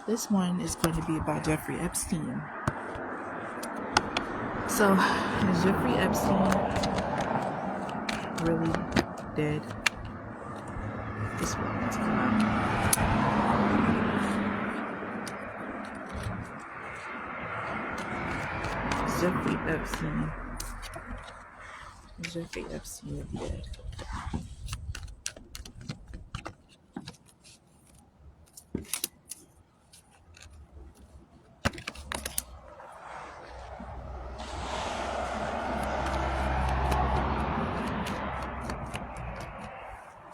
This one is going to be about Jeffrey Epstein. So, is Jeffrey Epstein really dead? This one needs to come out. Jeffrey Epstein. Is Jeffrey Epstein dead?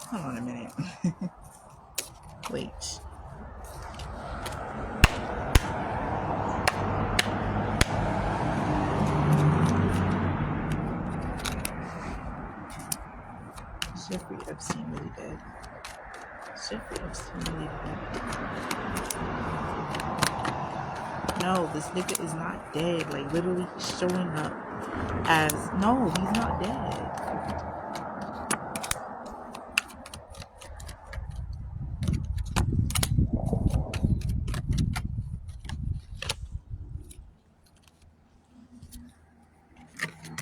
Hold on a minute. Wait. Is Jeffrey Epstein really dead? Is Jeffrey Epstein really dead? No, this nigga is not dead. Like, literally showing up as... No, he's not dead.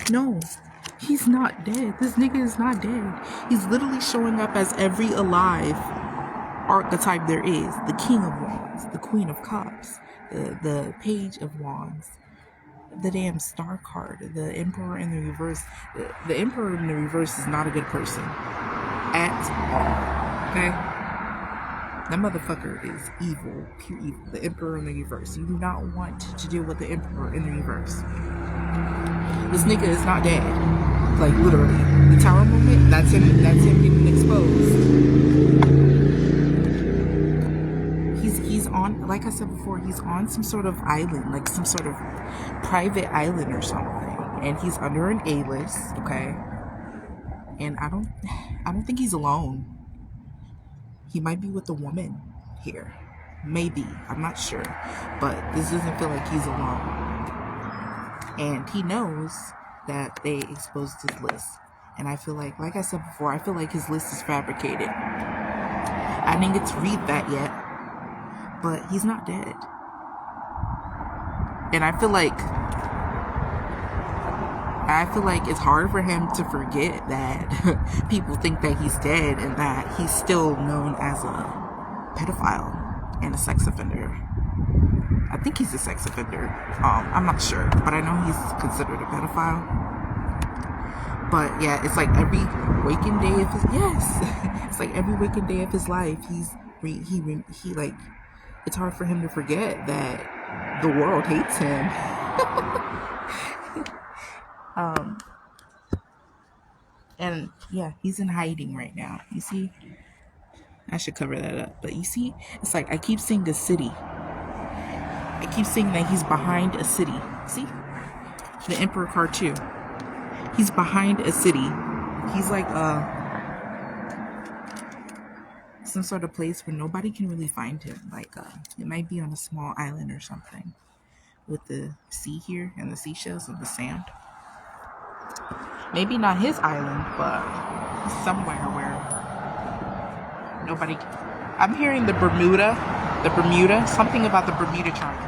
No, he's not dead. This nigga is not dead. He's literally showing up as every alive archetype there is. The King of Wands, the Queen of Cups, the Page of Wands, the damn Star card, the Emperor in the reverse. The Emperor in the reverse is not a good person at all. Okay? That motherfucker is evil, pure evil. The Emperor in the reverse. You do not want to deal with the Emperor in the reverse. This nigga is not dead. Like, literally. The tower moment, that's him getting exposed. He's on, like I said before, he's on some sort of island, like some sort of private island or something. And he's under an A-list, okay? And I don't think he's alone. He might be with a woman here. Maybe. I'm not sure. But this doesn't feel like he's alone. And he knows that they exposed his list. And I feel like I said before, I feel like his list is fabricated. I didn't get to read that yet. But he's not dead. And I feel like it's hard for him to forget that people think that he's dead and that he's still known as a pedophile and a sex offender. I think he's a sex offender. I'm not sure, but I know he's considered a pedophile. But yeah, it's like every waking day of his it's like every waking day of his life, he like, it's hard for him to forget that the world hates him. And yeah, he's in hiding right now. You see, I should cover that up. But you see, it's like I keep seeing a city. I keep seeing that he's behind a city. See? The Emperor card too. He's behind a city. He's like some sort of place where nobody can really find him. Like it might be on a small island or something with the sea here and the seashells and the sand. Maybe not his island, but somewhere where nobody... I'm hearing the Bermuda, something about the Bermuda Triangle.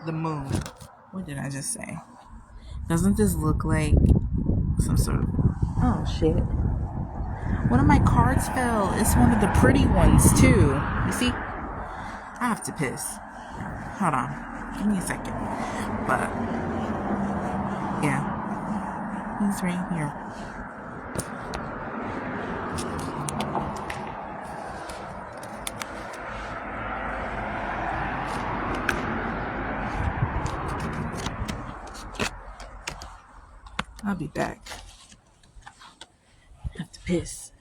The moon. What did I just say? Doesn't this look like some sort of... Oh, shit. One of my cards fell. It's one of the pretty ones, too. You see? I have to piss. Hold on. Give me a second. But, yeah. He's right here. I'll be back. I have to piss.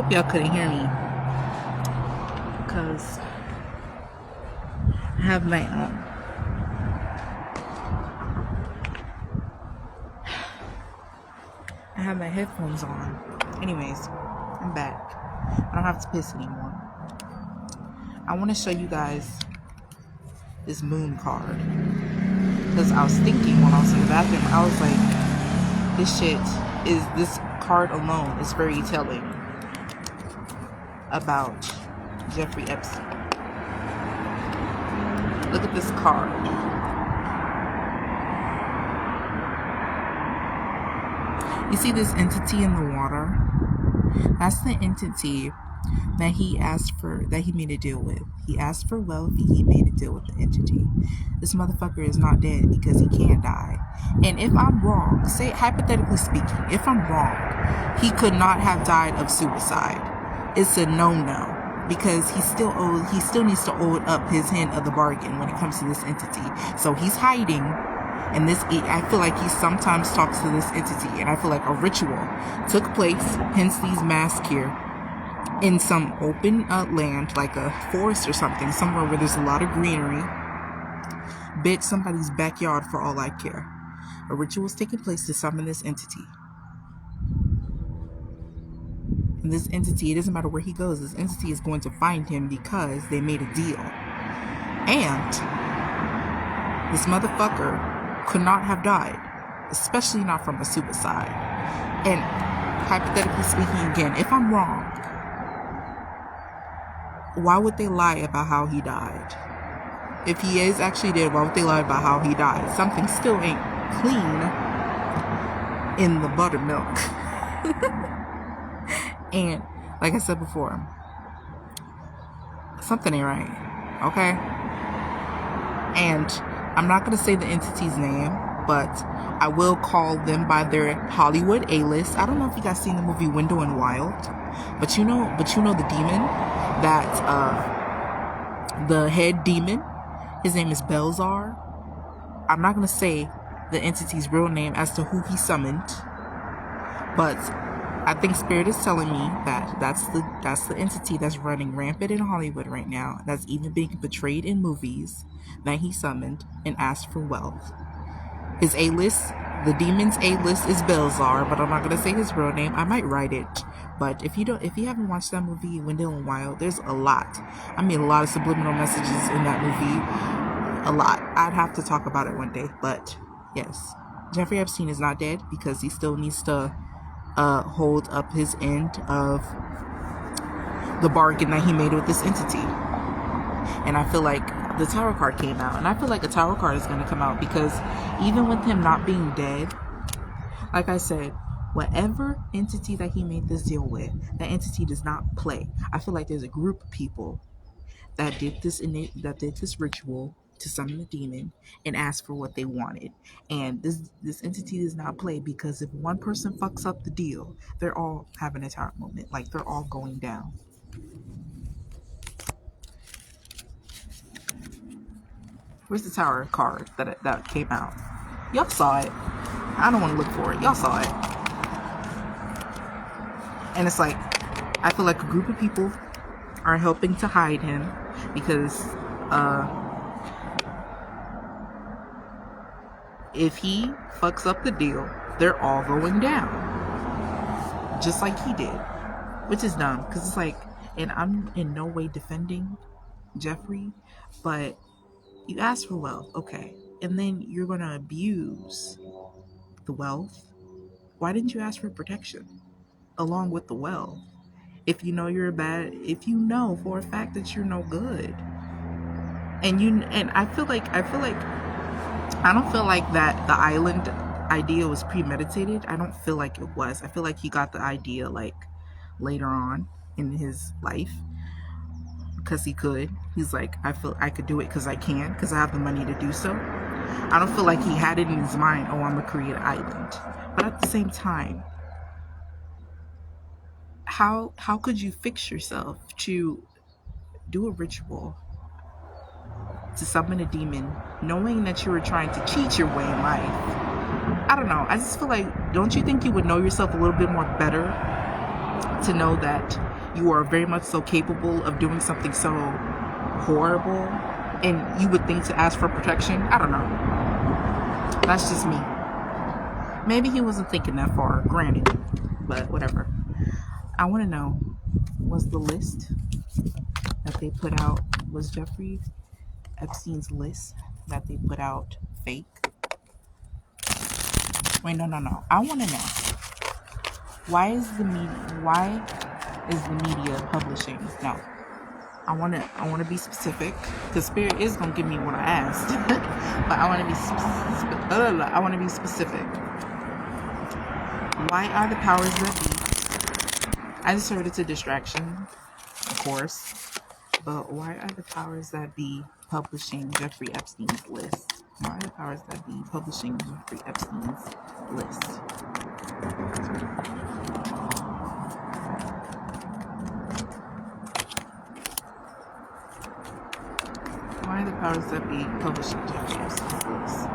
hope y'all couldn't hear me because I have my headphones on. Anyways, I'm back. I don't have to piss anymore. I want to show you guys this moon card because I was thinking when I was in the bathroom, I was like, this card alone is very telling about Jeffrey Epstein. Look at this card. You see this entity in the water? That's the entity that he made a deal with. He asked for wealth, he made a deal with the entity. This motherfucker is not dead because he can't die. And if I'm wrong, say hypothetically speaking, if I'm wrong, he could not have died of suicide. It's a no-no. Because he still needs to owe up his end of the bargain when it comes to this entity. So he's hiding, and I feel like he sometimes talks to this entity, and I feel like a ritual took place, hence these masks here, in some open land, like a forest or something, somewhere where there's a lot of greenery. Bitch, somebody's backyard for all I care. A ritual is taking place to summon this entity. And this entity, it doesn't matter where he goes, this entity is going to find him because they made a deal. And this motherfucker could not have died, especially not from a suicide. And hypothetically speaking, again, if I'm wrong, why would they lie about how he died? If he is actually dead, why would they lie about how he died? Something still ain't clean in the buttermilk. And like I said before, something ain't right, okay? And I'm not going to say the entity's name, but I will call them by their Hollywood A-list. I don't know if you guys seen the movie Window and Wild, but you know the demon, that the head demon, his name is Belzar. I'm not going to say the entity's real name as to who he summoned, but I think Spirit is telling me that that's the entity that's running rampant in Hollywood right now, that's even being portrayed in movies, that he summoned and asked for wealth. His A-list, the demon's A-list is Belzar, but I'm not gonna say his real name. I might write it, but if you haven't watched that movie, Window and Wild, there's a lot of subliminal messages in that movie. A lot. I'd have to talk about it one day, but yes, Jeffrey Epstein is not dead because he still needs to hold up his end of the bargain that he made with this entity. And I feel like the Tower card came out, and I feel like a Tower card is going to come out because even with him not being dead, like I said, whatever entity that he made this deal with, that entity does not play. I feel like there's a group of people that did this ritual to summon the demon and ask for what they wanted. And this entity does not play, because if one person fucks up the deal, they're all having a tower moment. Like, they're all going down. Where's the Tower card that came out? Y'all saw it. I don't want to look for it. Y'all saw it. And it's like, I feel like a group of people are helping to hide him because if he fucks up the deal, they're all going down. Just like he did. Which is dumb, because it's like, and I'm in no way defending Jeffrey, but you ask for wealth, okay, and then you're going to abuse the wealth. Why didn't you ask for protection along with the wealth? If you know if you know for a fact that you're no good, and I feel like I don't feel like that the island idea was premeditated. I don't feel like it was. I feel like he got the idea like later on in his life because he could. He's like, I feel I could do it because I can, because I have the money to do so. I don't feel like he had it in his mind, oh, I'm gonna create an island. But at the same time, how could you fix yourself to do a ritual to summon a demon, knowing that you were trying to cheat your way in life? I don't know. I just feel like, don't you think you would know yourself a little bit more better to know that you are very much so capable of doing something so horrible, and you would think to ask for protection. I don't know. That's just me. Maybe he wasn't thinking that far, granted, but whatever. I want to know, was the list that they put out, was Jeffrey Epstein's list that they put out fake? Wait, no. I want to know, why is the media publishing? No. I want to be specific, because Spirit is going to give me what I asked. But I want to be specific. Why are the powers that be? I just heard it's a distraction, of course. But why are the powers that be publishing Jeffrey Epstein's list? Why are the powers that be publishing Jeffrey Epstein's list? Why are the powers that be publishing Jeffrey Epstein's list?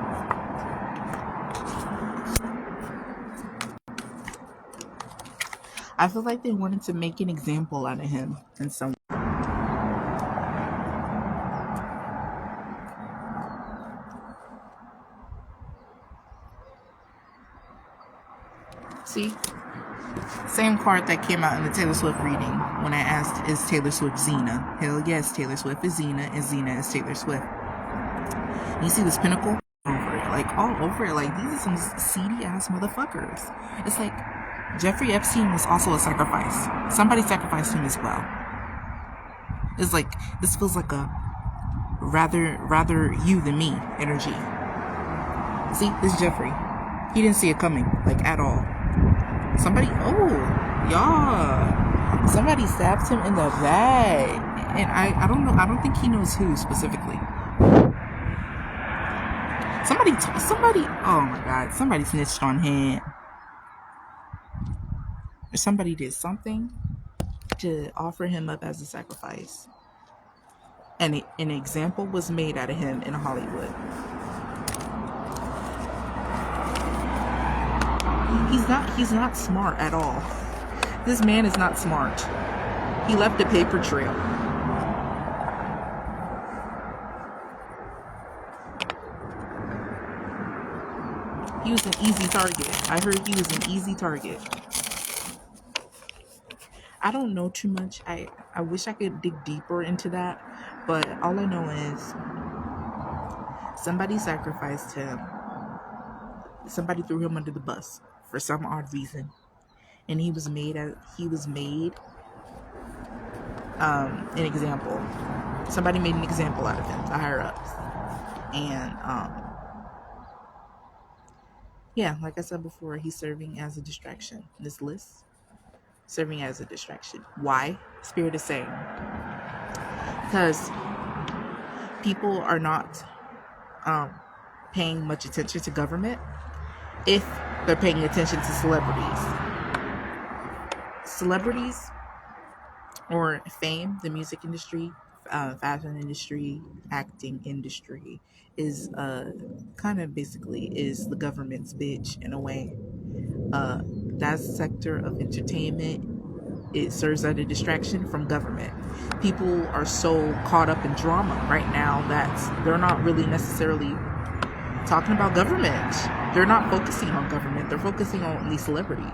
I feel like they wanted to make an example out of him in some way. See? Same card that came out in the Taylor Swift reading when I asked, is Taylor Swift Xena? Hell yes, Taylor Swift is Xena, and Xena is Taylor Swift. You see this pinnacle? Over it. Like, all over it. Like, these are some seedy ass motherfuckers. It's like, Jeffrey Epstein was also a sacrifice. Somebody sacrificed him as well. It's like, this feels like a rather you than me energy. See, this is Jeffrey. He didn't see it coming, like, at all. Somebody stabbed him in the back. And I don't know, I don't think he knows who specifically. Somebody, oh my God, somebody snitched on him. Or somebody did something to offer him up as a sacrifice. And an example was made out of him in Hollywood. He's not smart at all. This man is not smart. He left a paper trail. He was an easy target. I heard he was an easy target. I don't know too much. I wish I could dig deeper into that, but all I know is somebody sacrificed him. Somebody threw him under the bus for some odd reason, and he was made an example. Somebody made an example out of him, the higher ups, and yeah, like I said before, he's serving as a distraction. This list serving as a distraction. Why? Spirit is saying because people are not paying much attention to government if they're paying attention to celebrities or fame. The music industry, fashion industry, acting industry is kind of basically is the government's bitch in a way. That sector of entertainment, it serves as a distraction from government. People are so caught up in drama right now that they're not really necessarily talking about government. They're not focusing on government. They're focusing on these celebrities.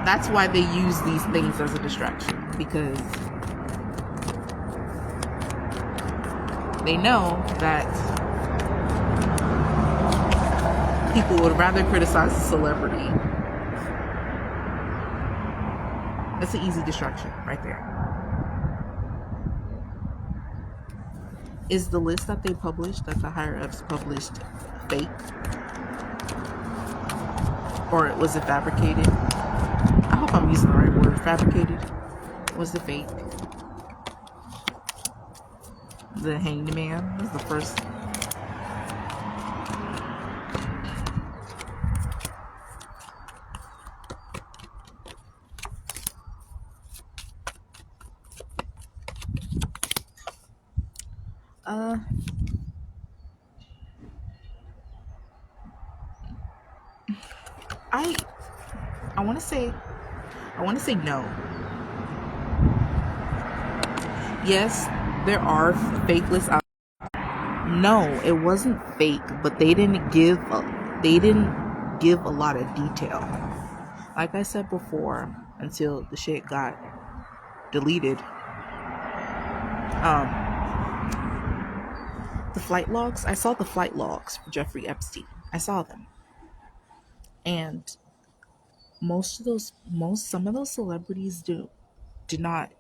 That's why they use these things as a distraction, because they know that people would rather criticize a celebrity. That's an easy distraction right there. Is the list that they published, that the higher ups published, fake? Or was it fabricated? I hope I'm using the right word. Fabricated? Was it fake? The Hanged Man was the first. I want to say I want to say no. Yes, there are fake lists out. No, it wasn't fake, but they didn't give a lot of detail. Like I said before, until the shit got deleted. The flight logs. I saw the flight logs for Jeffrey Epstein. I saw them, and some of those celebrities did not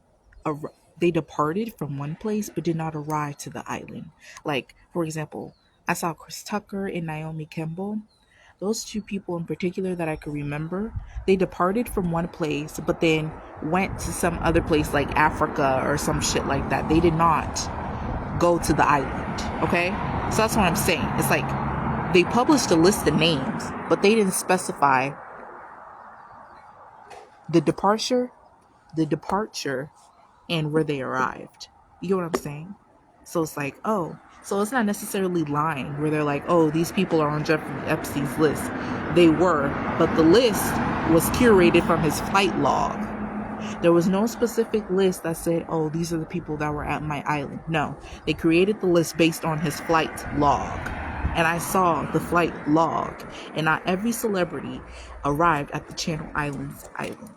they departed from one place but did not arrive to the island. Like, for example, I saw Chris Tucker and Naomi Campbell. Those two people in particular that I could remember, they departed from one place but then went to some other place like Africa or some shit like that. They did not go to the island. Okay, so that's what I'm saying. It's like they published a list of names but they didn't specify the departure and where they arrived. You get what I'm saying? So it's like, oh, so it's not necessarily lying where they're like, oh, these people are on Jeffrey Epstein's list. They were, but the list was curated from his flight log. There was no specific list that said, oh, these are the people that were at my island. No, they created the list based on his flight log. And I saw the flight log, and not every celebrity arrived at the Channel Islands island.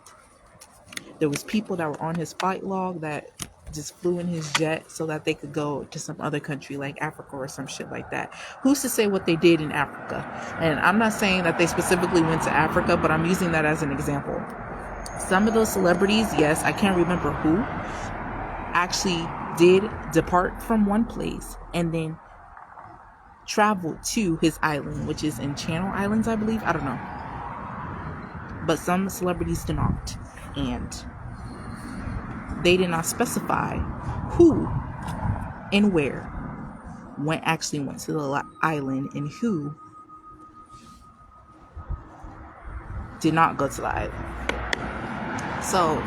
There was people that were on his flight log that just flew in his jet so that they could go to some other country like Africa or some shit like that. Who's to say what they did in Africa? And I'm not saying that they specifically went to Africa, but I'm using that as an example. Some of those celebrities, yes, I can't remember who, actually did depart from one place and then traveled to his island, which is in Channel Islands, I believe. I don't know. But some celebrities did not. And they did not specify who and where actually went to the island and who did not go to the island. So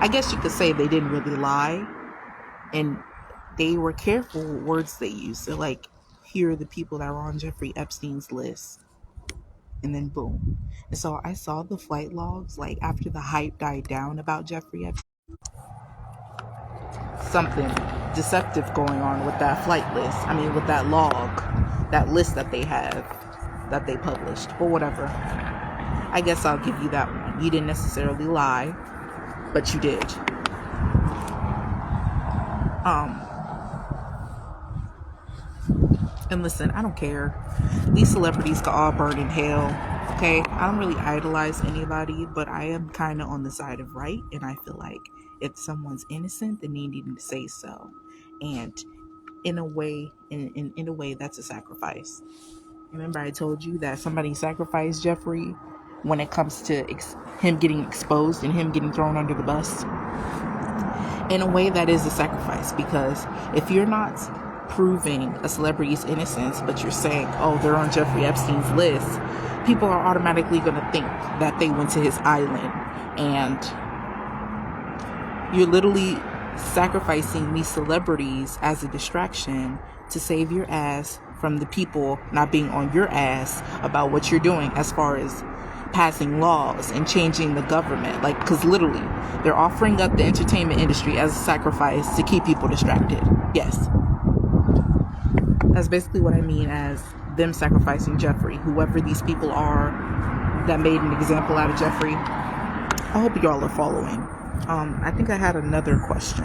I guess you could say they didn't really lie, and they were careful with words they used. They're like, here are the people that were on Jeffrey Epstein's list. And then boom. And so I saw the flight logs, like after the hype died down about Jeffrey Epstein. Something deceptive going on with that flight list. I mean, with that log, that list that they have, that they published, or whatever. I guess I'll give you that one. You didn't necessarily lie, but you did. And listen, I don't care. These celebrities could all burn in hell. Okay? I don't really idolize anybody, but I am kind of on the side of right. And I feel like if someone's innocent, then they need to say so. And in a way, that's a sacrifice. Remember I told you that somebody sacrificed Jeffrey when it comes to him getting exposed and him getting thrown under the bus? In a way, that is a sacrifice, because if you're not proving a celebrity's innocence, but you're saying, oh, they're on Jeffrey Epstein's list, people are automatically going to think that they went to his island. And you're literally sacrificing these celebrities as a distraction to save your ass from the people not being on your ass about what you're doing as far as passing laws and changing the government. Like, because literally they're offering up the entertainment industry as a sacrifice to keep people distracted. Yes, that's basically what I mean as them sacrificing Jeffrey, whoever these people are that made an example out of Jeffrey. I hope y'all are following. I think I had another question.